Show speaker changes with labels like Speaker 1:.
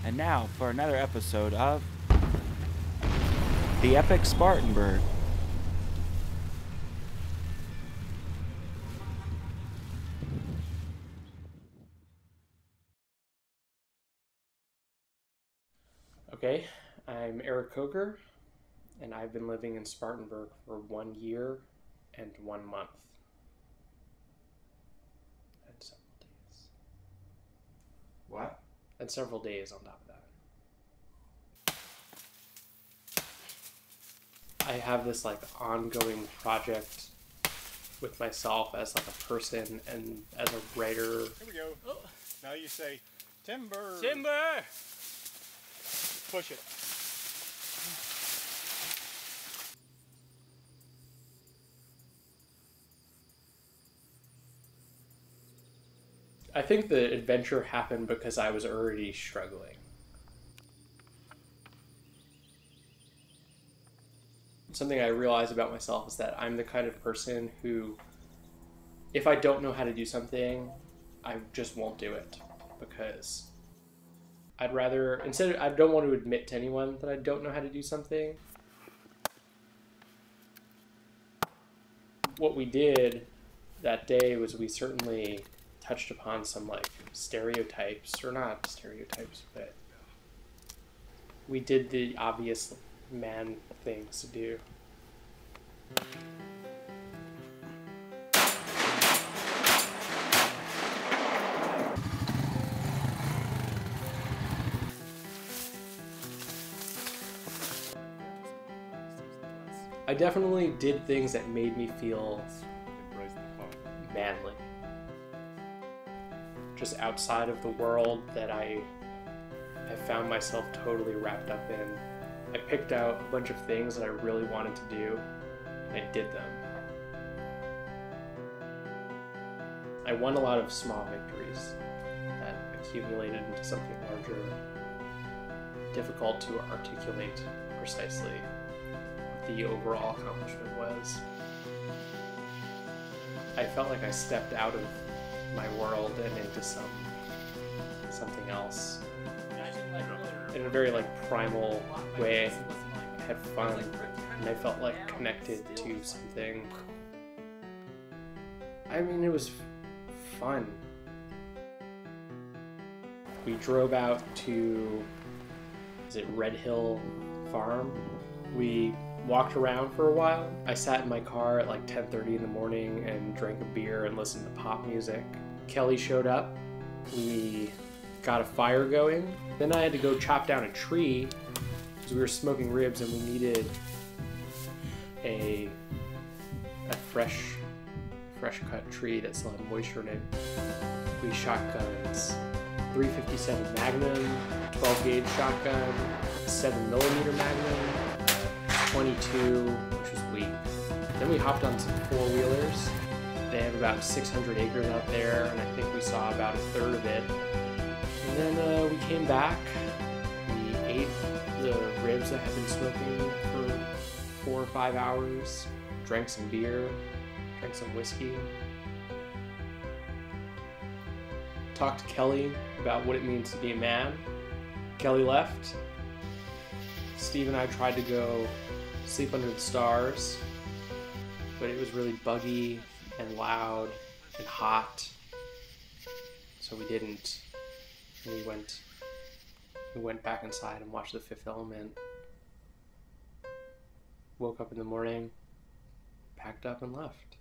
Speaker 1: And now for another episode of the Epic SPARTANBURG.
Speaker 2: Okay, I'm Eric Coker, and I've been living in Spartanburg for 1 year and 1 month. And several days.
Speaker 1: What?
Speaker 2: And several days on top of that. I have this ongoing project with myself as a person and as a writer.
Speaker 3: Here we go. Oh. Now you say, timber.
Speaker 4: Timber!
Speaker 3: Push it.
Speaker 2: I think the adventure happened because I was already struggling. Something I realize about myself is that I'm the kind of person who, if I don't know how to do something, I just won't do it. Because I don't want to admit to anyone that I don't know how to do something. What we did that day was we certainly touched upon some stereotypes, or not stereotypes, but we did the obvious man things to do. I definitely did things that made me feel manly. Just outside of the world that I have found myself totally wrapped up in. I picked out a bunch of things that I really wanted to do, and I did them. I won a lot of small victories that accumulated into something larger, difficult to articulate precisely what the overall accomplishment was. I felt like I stepped out of my world and into something else. In a very primal way. I had fun, and I felt connected to something. I mean, it was fun. We drove out to, Red Hill Farm? We walked around for a while. I sat in my car at 10:30 in the morning and drank a beer and listened to pop music. Kelly showed up. We got a fire going. Then I had to go chop down a tree because we were smoking ribs and we needed a fresh cut tree that still had moisture in it. We shotguns, 357 Magnum, 12 gauge shotgun, 7mm Magnum, 22, which was weak. Then we hopped on some four-wheelers. They have about 600 acres out there, and I think we saw about a third of it. And then we came back. We ate the ribs I had been smoking for 4 or 5 hours, drank some beer, drank some whiskey. Talked to Kelly about what it means to be a man. Kelly left. Steve and I tried to go sleep under the stars, but it was really buggy and loud and hot, so we didn't. And we went back inside and watched The Fifth Element. Woke up in the morning, packed up and left.